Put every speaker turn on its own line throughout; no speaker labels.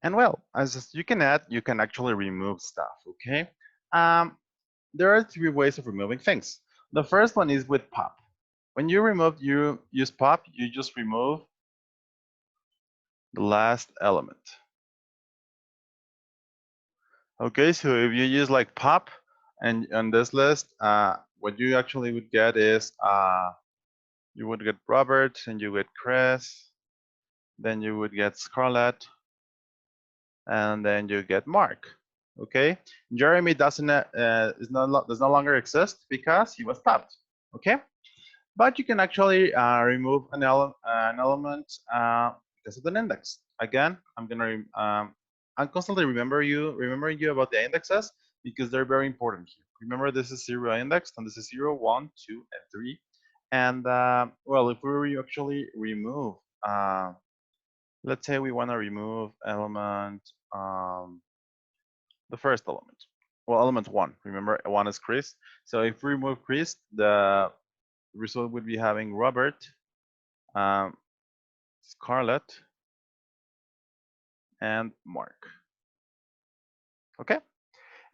And well, as you can add, you can actually remove stuff, okay? Um, there are three ways of removing things. The first one is with pop. When you use pop, you just remove the last element. Okay, so if you use like pop and on this list, what you actually would get is you would get Robert and you get Chris, then you would get Scarlett, and then you get Mark. Okay, Jeremy does no longer exist because he was popped. Okay, but you can actually remove an element because of an index. Again, I'm constantly remembering you about the indexes because they're very important here. Remember, this is 0 indexed, and this is 0, 1, 2, and 3. And well, if we actually remove, let's say we want to remove element, the first element. Well, element 1. Remember, 1 is Chris. So if we remove Chris, the result would be having Robert, Scarlett, and Mark. Okay.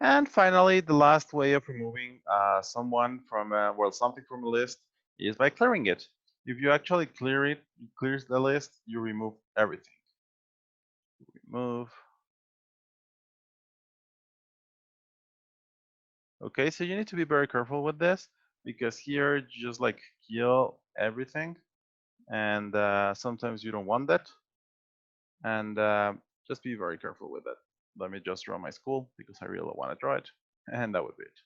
And finally, the last way of removing someone from something from a list is by clearing it. If you actually clear it, clears the list, you remove everything. Remove. Okay, so you need to be very careful with this because here you just like kill everything, and sometimes you don't want that. And just be very careful with it. Let me just draw my school because I really want to draw it, and that would be it.